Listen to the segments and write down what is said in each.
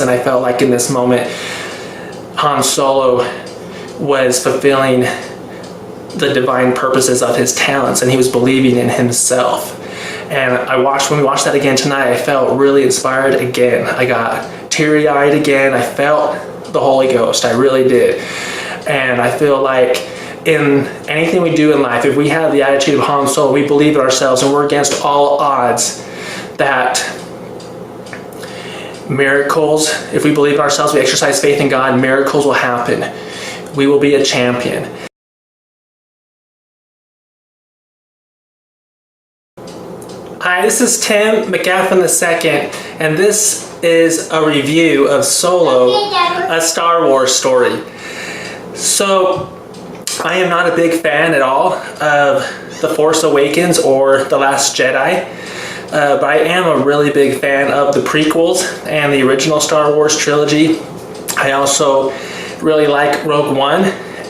and I felt like in this moment, Han Solo was fulfilling the divine purposes of his talents, and he was believing in himself. And when we watched that again tonight, I felt really inspired again. I got teary-eyed again. I felt the Holy Ghost. I really did. And I feel like in anything we do in life, if we have the attitude of Han Solo, we believe in ourselves and we're against all odds, that miracles, if we believe in ourselves, we exercise faith in God, miracles will happen. We will be a champion. Hi, this is Tim McGaffin II, and this is a review of Solo, a Star Wars story. So, I am not a big fan at all of The Force Awakens or The Last Jedi, but I am a really big fan of the prequels and the original Star Wars trilogy. I also really like Rogue One,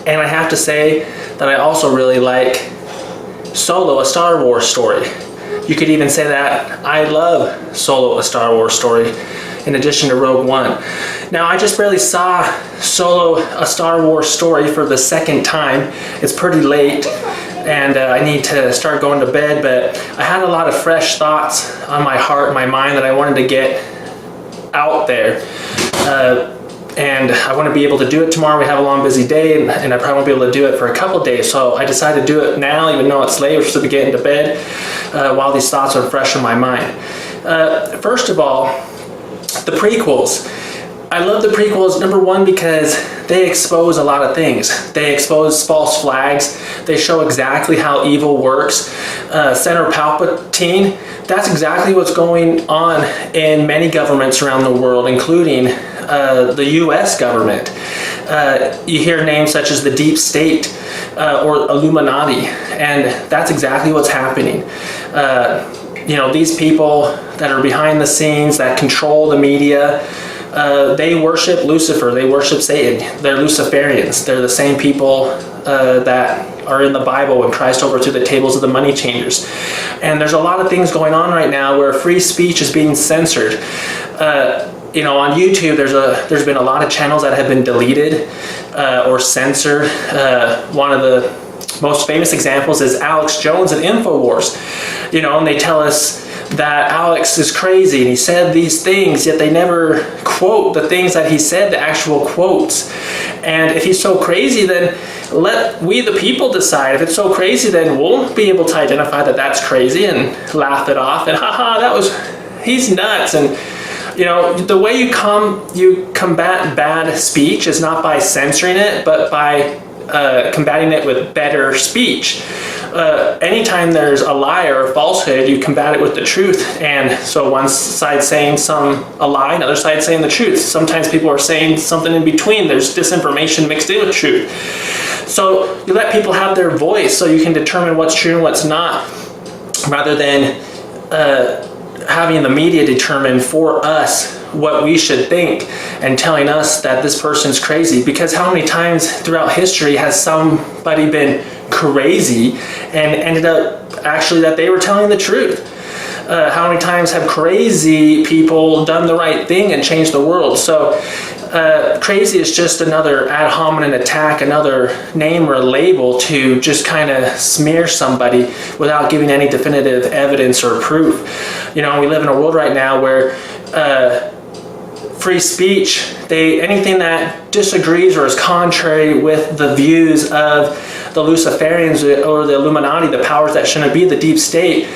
and I have to say that I also really like Solo, a Star Wars story. You could even say that I love Solo, a Star Wars story, in addition to Rogue One. Now, I just barely saw Solo, a Star Wars story for the second time. It's pretty late, and I need to start going to bed, but I had a lot of fresh thoughts on my heart and my mind that I wanted to get out there. And I want to be able to do it tomorrow. We have a long, busy day, and I probably won't be able to do it for a couple days. So I decided to do it now, even though it's late. We're supposed to be getting to bed while these thoughts are fresh in my mind. First of all, the prequels. I love the prequels, number one, because they expose a lot of things. They expose false flags. They show exactly how evil works. Senator Palpatine, that's exactly what's going on in many governments around the world, including the U.S. government. You hear names such as the Deep State or Illuminati, and that's exactly what's happening. These people that are behind the scenes, that control the media, they worship Lucifer, they worship Satan. They're Luciferians. They're the same people that are in the Bible when Christ overthrew the tables of the money changers. And there's a lot of things going on right now where free speech is being censored. On YouTube, there's been a lot of channels that have been deleted or censored. One of the most famous examples is Alex Jones at InfoWars. And they tell us that Alex is crazy and he said these things, yet they never quote the things that he said, the actual quotes. And if he's so crazy, then let we the people decide. If it's so crazy, then we'll be able to identify that that's crazy and laugh it off and he's nuts. And the way you combat bad speech is not by censoring it, but by combating it with better speech. Anytime there's a lie or a falsehood, you combat it with the truth. And so one side's saying a lie, another side's saying the truth. Sometimes people are saying something in between. There's disinformation mixed in with truth. So you let people have their voice so you can determine what's true and what's not, rather than having the media determine for us what we should think and telling us that this person's crazy. Because how many times throughout history has somebody been crazy and ended up actually that they were telling the truth? How many times have crazy people done the right thing and changed the world? So crazy is just another ad hominem attack, another name or label to just kind of smear somebody without giving any definitive evidence or proof. We live in a world right now where free speech, anything that disagrees or is contrary with the views of the Luciferians or the Illuminati, the powers that shouldn't be, the deep state,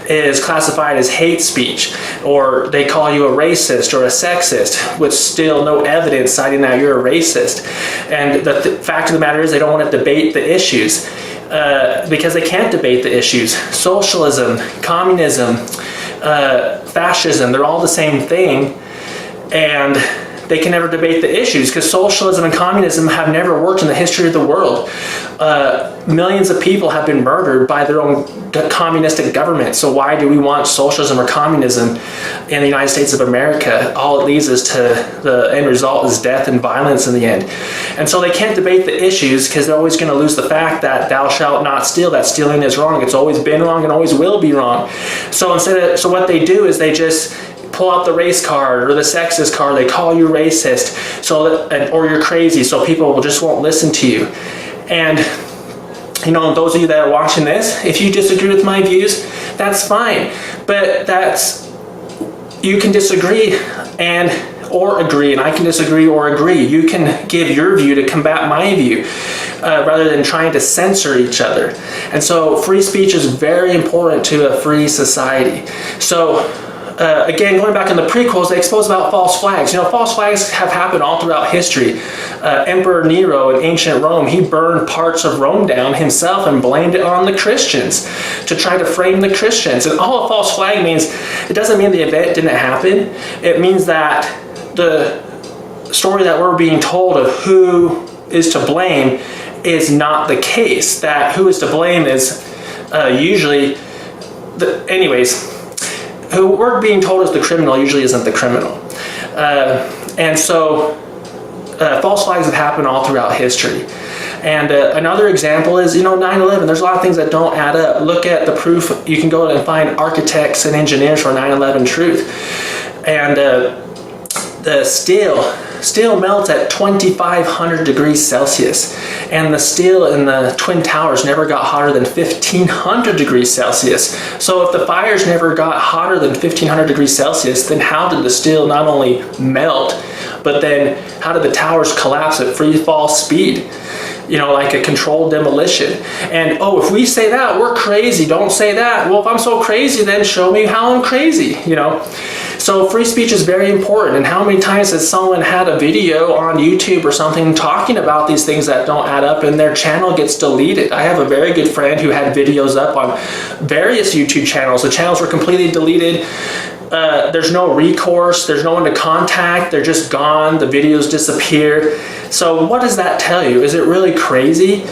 is classified as hate speech, or they call you a racist or a sexist, with still no evidence citing that you're a racist. And the fact of the matter is they don't want to debate the issues because they can't debate the issues. Socialism, communism, fascism, they're all the same thing, and they can never debate the issues because socialism and communism have never worked in the history of the world. Millions of people have been murdered by their own communistic government. So why do we want socialism or communism in the United States of America? All it leads us to the end result is death and violence in the end. And so they can't debate the issues because they're always going to lose the fact that thou shalt not steal, that stealing is wrong. It's always been wrong and always will be wrong. So what they do is they just pull out the race card or the sexist card. They call you racist, or you're crazy, so people just won't listen to you. And those of you that are watching this, if you disagree with my views, that's fine. But you can disagree or agree, and I can disagree or agree. You can give your view to combat my view, rather than trying to censor each other. And so free speech is very important to a free society. So again, going back in the prequels, they expose about false flags. False flags have happened all throughout history. Emperor Nero in ancient Rome, he burned parts of Rome down himself and blamed it on the Christians to try to frame the Christians. And all a false flag means, it doesn't mean the event didn't happen. It means that the story that we're being told of who is to blame is not the case. That who is to blame is usually who we're being told is the criminal usually isn't the criminal. And so false flags have happened all throughout history. And another example is, 9/11. There's a lot of things that don't add up. Look at the proof. You can go and find architects and engineers for 9/11 truth. And the steel melts at 2,500 degrees Celsius. And the steel in the Twin Towers never got hotter than 1,500 degrees Celsius. So if the fires never got hotter than 1,500 degrees Celsius, then how did the steel not only melt, but then how did the towers collapse at free fall speed? Like a controlled demolition. And if we say that, we're crazy. Don't say that. Well, if I'm so crazy, then show me how I'm crazy, So free speech is very important. And how many times has someone had a video on YouTube or something talking about these things that don't add up and their channel gets deleted? I have a very good friend who had videos up on various YouTube channels. The channels were completely deleted. There's no recourse. There's no one to contact. They're just gone. The videos disappear. So what does that tell you? Is it really crazy?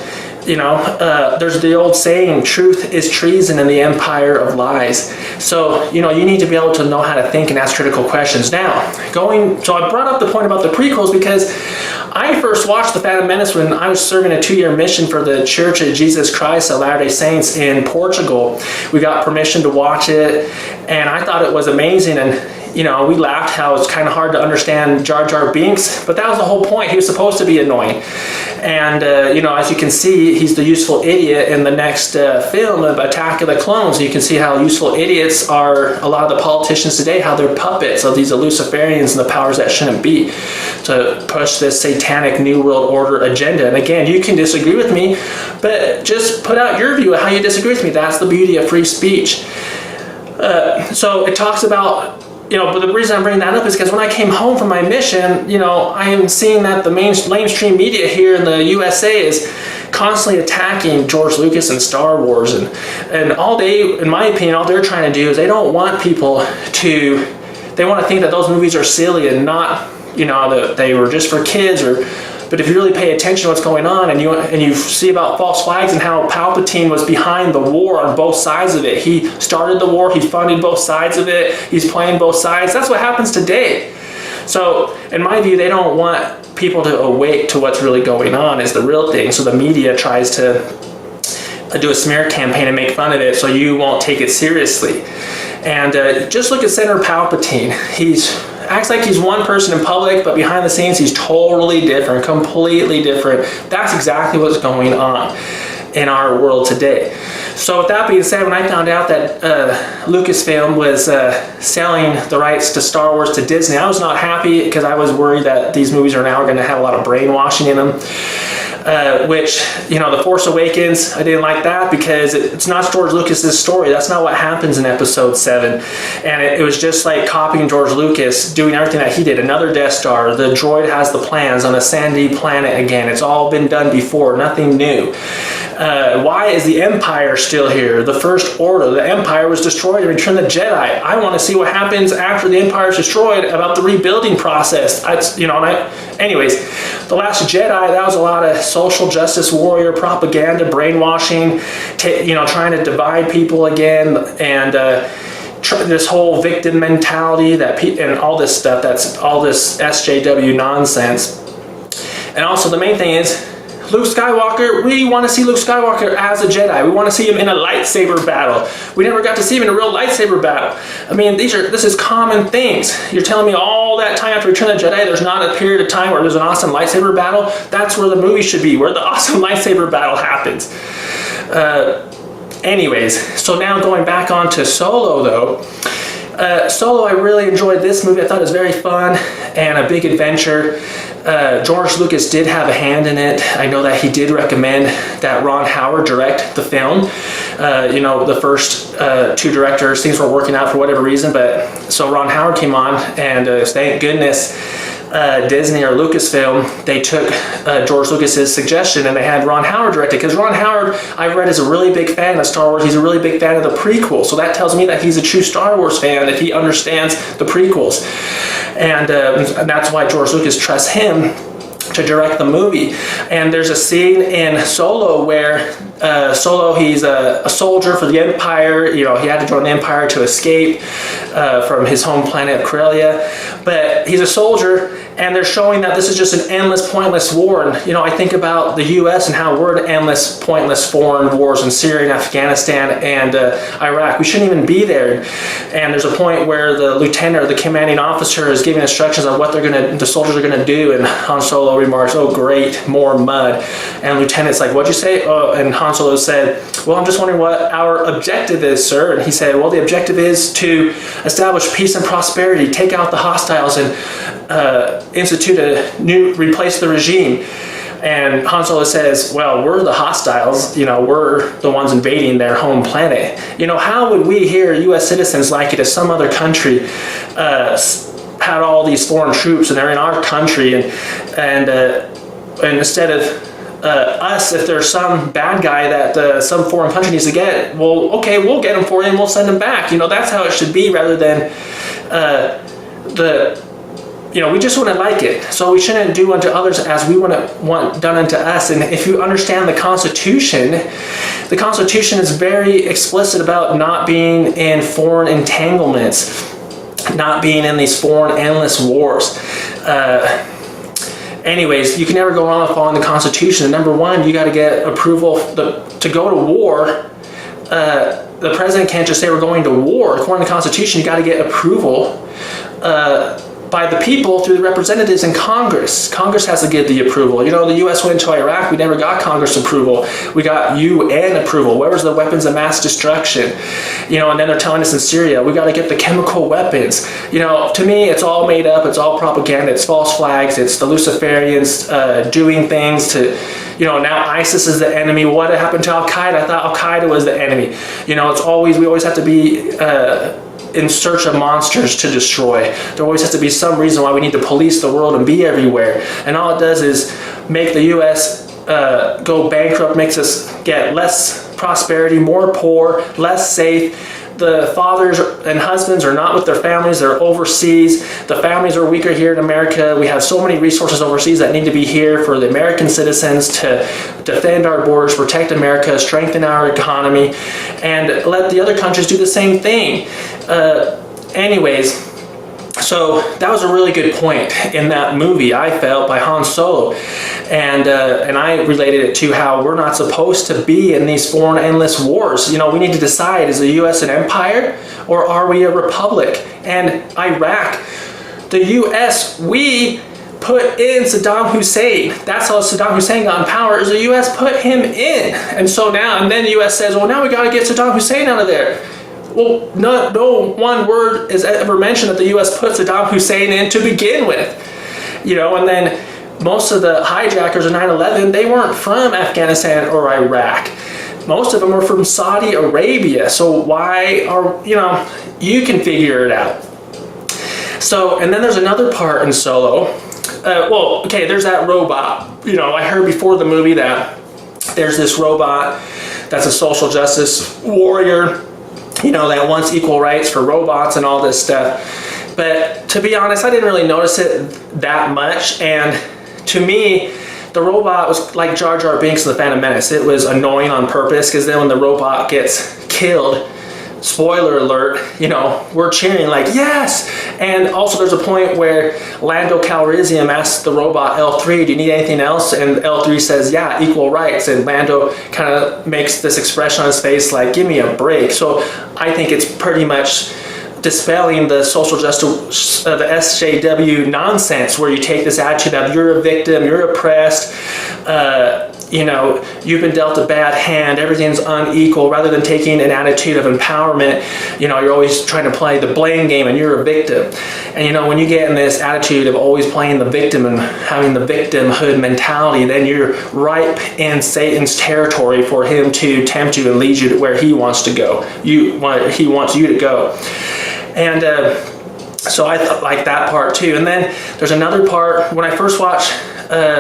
There's the old saying, truth is treason in the empire of lies. So, you need to be able to know how to think and ask critical questions. Now, so I brought up the point about the prequels because I first watched The Phantom Menace when I was serving a 2-year mission for the Church of Jesus Christ of Latter-day Saints in Portugal. We got permission to watch it, and I thought it was amazing. And we laughed how it's kind of hard to understand Jar Jar Binks, but that was the whole point. He was supposed to be annoying. And, as you can see, he's the useful idiot in the next film of Attack of the Clones. You can see how useful idiots are a lot of the politicians today, how they're puppets of these Luciferians and the powers that shouldn't be to push this satanic New World Order agenda. And again, you can disagree with me, but just put out your view of how you disagree with me. That's the beauty of free speech. So it talks about, but the reason I'm bringing that up is because when I came home from my mission, I am seeing that the mainstream media here in the USA is constantly attacking George Lucas and Star Wars. And all in my opinion, all they're trying to do is they don't want people they want to think that those movies are silly and not, that they were just for kids But if you really pay attention to what's going on and you see about false flags and how Palpatine was behind the war on both sides of it. He started the war, he funded both sides of it, he's playing both sides. That's what happens today. So in my view, they don't want people to awake to what's really going on is the real thing. So the media tries to do a smear campaign and make fun of it so you won't take it seriously. And just look at Senator Palpatine. Acts like he's one person in public, but behind the scenes he's totally different, completely different. That's exactly what's going on in our world today. So with that being said, when I found out that Lucasfilm was selling the rights to Star Wars to Disney, I was not happy because I was worried that these movies are now going to have a lot of brainwashing in them. Which, The Force Awakens, I didn't like that because it's not George Lucas's story. That's not what happens in Episode 7. And it was just like copying George Lucas, doing everything that he did. Another Death Star, the droid has the plans on a sandy planet again. It's all been done before, nothing new. Why is the Empire still here? The First Order, the Empire was destroyed in Return of the Jedi. I want to see what happens after the Empire is destroyed about the rebuilding process. Anyways, The Last Jedi, that was a lot of social justice warrior propaganda, brainwashing, trying to divide people again, and this whole victim mentality and all this stuff. That's all this SJW nonsense. And also the main thing is, Luke Skywalker, we want to see Luke Skywalker as a Jedi. We want to see him in a lightsaber battle. We never got to see him in a real lightsaber battle. I mean, this is common things. You're telling me all that time after Return of the Jedi, there's not a period of time where there's an awesome lightsaber battle? That's where the movie should be, where the awesome lightsaber battle happens. Anyways, so now going back on to Solo, though. Solo, I really enjoyed this movie. I thought it was very fun and a big adventure. George Lucas did have a hand in it. I know that he did recommend that Ron Howard direct the film. The first two directors, things weren't working out for whatever reason, but so Ron Howard came on, and thank goodness Disney or Lucasfilm, they took George Lucas's suggestion and they had Ron Howard direct it, because Ron Howard, I've read, is a really big fan of Star Wars. He's a really big fan of the prequels, so that tells me that he's a true Star Wars fan, that he understands the prequels, and that's why George Lucas trusts him to direct the movie. And there's a scene in Solo where Solo, he's a soldier for the Empire. He had to join the Empire to escape from his home planet of Corellia, but he's a soldier, and they're showing that this is just an endless, pointless war. And I think about the U.S. and how we're in endless, pointless foreign wars in Syria and Afghanistan and Iraq. We shouldn't even be there. And there's a point where the lieutenant or the commanding officer is giving instructions on what the soldiers are gonna do, and Han Solo remarks, "Oh great, more mud." And Lieutenant's like, "What'd you say?" Oh, and Han Solo said, "Well, I'm just wondering what our objective is, sir." And he said, "Well, the objective is to establish peace and prosperity, take out the hostiles, and replace the regime." And Han Solo says, "Well, we're the hostiles, we're the ones invading their home planet. How would we here, U.S. citizens, like it if some other country had all these foreign troops and they're in our country, and instead of us, if there's some bad guy that some foreign country needs to get, well, okay, we'll get him for you and we'll send him back." That's how it should be, rather than we just wouldn't like it. So we shouldn't do unto others as we want done unto us. And if you understand the Constitution is very explicit about not being in foreign entanglements, not being in these foreign endless wars. Anyways, you can never go wrong with following the Constitution. And number one, you got to get approval to go to war. The president can't just say we're going to war. According to the Constitution, you got to get approval by the people through the representatives in Congress. Congress has to give the approval. The U.S. went to Iraq. We never got Congress approval. We got UN approval. Where was the weapons of mass destruction? And then they're telling us in Syria, we got to get the chemical weapons. To me, it's all made up. It's all propaganda. It's false flags. It's the Luciferians doing things to, now ISIS is the enemy. What happened to Al-Qaeda? I thought Al-Qaeda was the enemy. We always have to be in search of monsters to destroy. There always has to be some reason why we need to police the world and be everywhere. And all it does is make the U.S. Go bankrupt, makes us get less prosperity, more poor, less safe. The fathers and husbands are not with their families, they're overseas. The families are weaker here in America. We have so many resources overseas that need to be here for the American citizens to defend our borders, protect America, strengthen our economy, and let the other countries do the same thing. Anyways, so that was a really good point in that movie, I felt, by Han Solo. And I related it to how we're not supposed to be in these foreign endless wars. We need to decide, is the U.S. an empire or are we a republic? And Iraq, the U.S., we put in Saddam Hussein. That's how Saddam Hussein got in power, is the U.S. put him in. And so now, and then the U.S. says, well, now we got to get Saddam Hussein out of there. Well, no one word is ever mentioned that the U.S. put Saddam Hussein in to begin with. And then most of the hijackers of 9/11, they weren't from Afghanistan or Iraq. Most of them were from Saudi Arabia. So why are, you can figure it out. So, and then there's another part in Solo. There's that robot. I heard before the movie that there's this robot that's a social justice warrior, that wants equal rights for robots and all this stuff. But to be honest, I didn't really notice it that much. And to me, the robot was like Jar Jar Binks in The Phantom Menace. It was annoying on purpose, because then when the robot gets killed, spoiler alert, we're cheering like, yes! And also there's a point where Lando Calrissian asks the robot L3, do you need anything else? And L3 says, yeah, equal rights. And Lando kind of makes this expression on his face like, give me a break. So I think it's pretty much dispelling the social justice, the SJW nonsense, where you take this attitude of you're a victim, you're oppressed, you've been dealt a bad hand, everything's unequal, rather than taking an attitude of empowerment. You're always trying to play the blame game and you're a victim. And when you get in this attitude of always playing the victim and having the victimhood mentality, then you're ripe in Satan's territory for him to tempt you and lead you to where he wants to go. He wants you to go. And so I like that part too. And then there's another part. When I first watched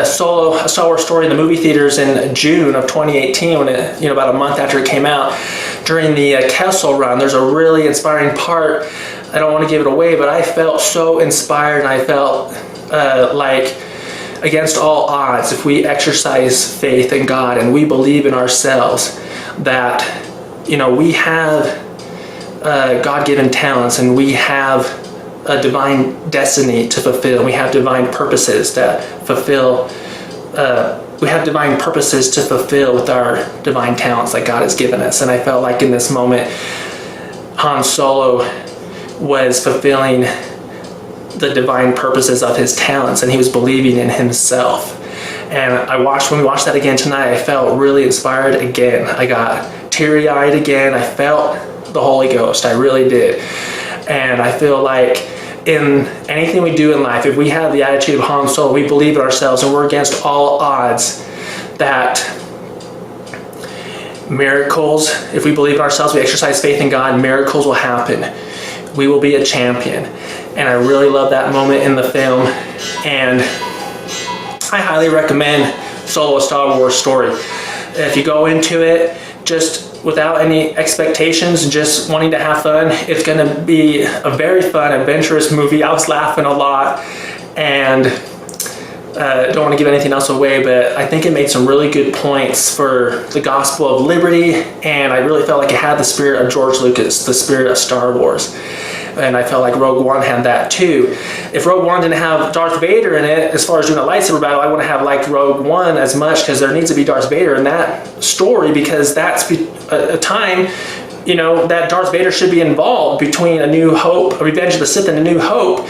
Solo, a Star Wars Story in the movie theaters in June of 2018, when about a month after it came out, during the Kessel run, there's a really inspiring part. I don't want to give it away, but I felt so inspired, and I felt like against all odds, if we exercise faith in God and we believe in ourselves that we have God-given talents, and we have a divine destiny to fulfill. We have divine purposes to fulfill. We have divine purposes to fulfill with our divine talents that God has given us. And I felt like in this moment, Han Solo was fulfilling the divine purposes of his talents, and he was believing in himself. And when we watched that again tonight, I felt really inspired again. I got teary-eyed again. I felt the Holy Ghost. I really did. And I feel like in anything we do in life, if we have the attitude of Han Solo, we believe in ourselves and we're against all odds, that miracles, if we believe in ourselves, we exercise faith in God, miracles will happen. We will be a champion. And I really love that moment in the film. And I highly recommend Solo: A Star Wars Story. If you go into it just without any expectations, just wanting to have fun, it's going to be a very fun, adventurous movie. I was laughing a lot, and don't want to give anything else away, but I think it made some really good points for the gospel of liberty, and I really felt like it had the spirit of George Lucas, the spirit of Star Wars. And I felt like Rogue One had that too. If Rogue One didn't have Darth Vader in it, as far as doing a lightsaber battle, I wouldn't have liked Rogue One as much, because there needs to be Darth Vader in that story, because that's a time, that Darth Vader should be involved between A New Hope, Revenge of the Sith, and A New Hope.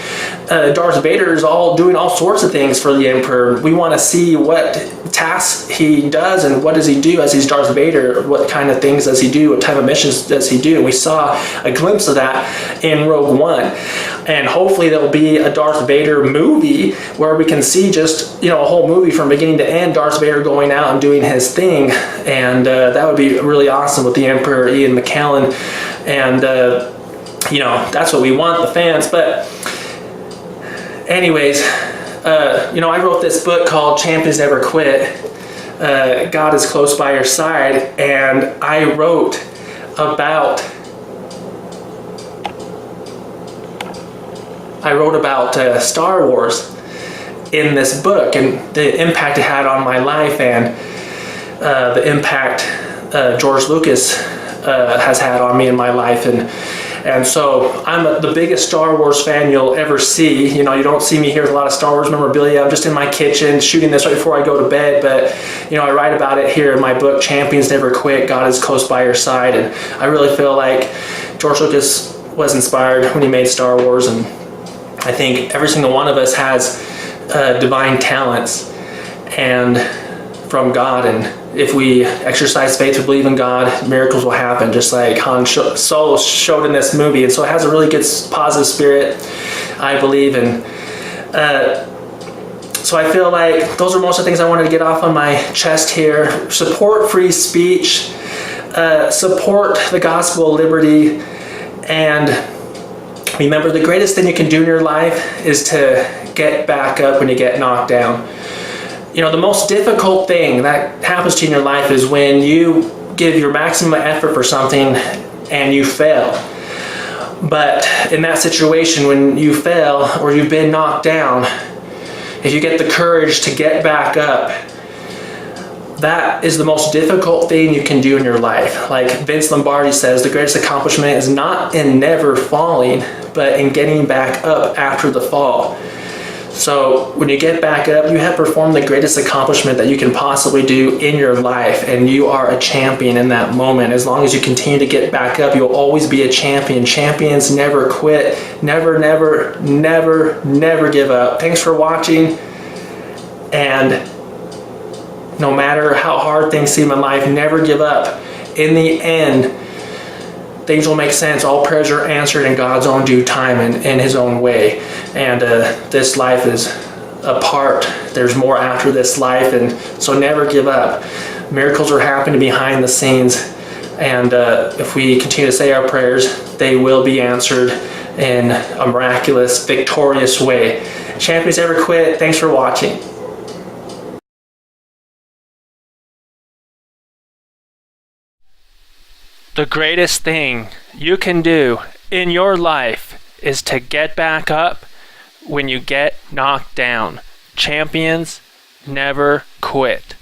Darth Vader is doing all sorts of things for the Emperor. We want to see what tasks he does and what does he do as he's Darth Vader. What kind of things does he do? What type of missions does he do? And we saw a glimpse of that in Rogue One. And hopefully there'll be a Darth Vader movie where we can see just, a whole movie from beginning to end, Darth Vader going out and doing his thing. And that would be really awesome with the Emperor Ian McKellen. And, that's what we want, the fans. But anyways, I wrote this book called Champions Never Quit. God is close by your side. And I wrote about Star Wars in this book, and the impact it had on my life, and the impact George Lucas has had on me in my life. And so I'm the biggest Star Wars fan you'll ever see. You don't see me here with a lot of Star Wars memorabilia. I'm just in my kitchen shooting this right before I go to bed. But, I write about it here in my book, Champions Never Quit, God is Close by Your Side. And I really feel like George Lucas was inspired when he made Star Wars. And I think every single one of us has divine talents and from God. And if we exercise faith, we believe in God, miracles will happen, just like Han Solo showed in this movie. And so it has a really good positive spirit, I believe. And so I feel like those are most of the things I wanted to get off on my chest here. Support free speech, support the gospel of liberty, and remember, the greatest thing you can do in your life is to get back up when you get knocked down. The most difficult thing that happens to you in your life is when you give your maximum effort for something and you fail. But in that situation, when you fail or you've been knocked down, if you get the courage to get back up, that is the most difficult thing you can do in your life. Like Vince Lombardi says, the greatest accomplishment is not in never falling, but in getting back up after the fall. So when you get back up, you have performed the greatest accomplishment that you can possibly do in your life, and you are a champion in that moment. As long as you continue to get back up, you'll always be a champion. Champions never quit. Never, never, never, never give up. Thanks for watching, and no matter how hard things seem in life, never give up. In the end, things will make sense. All prayers are answered in God's own due time and in His own way. And this life is a part. There's more after this life, and so never give up. Miracles are happening behind the scenes, and if we continue to say our prayers, they will be answered in a miraculous, victorious way. Champions never quit. Thanks for watching. The greatest thing you can do in your life is to get back up when you get knocked down. Champions never quit.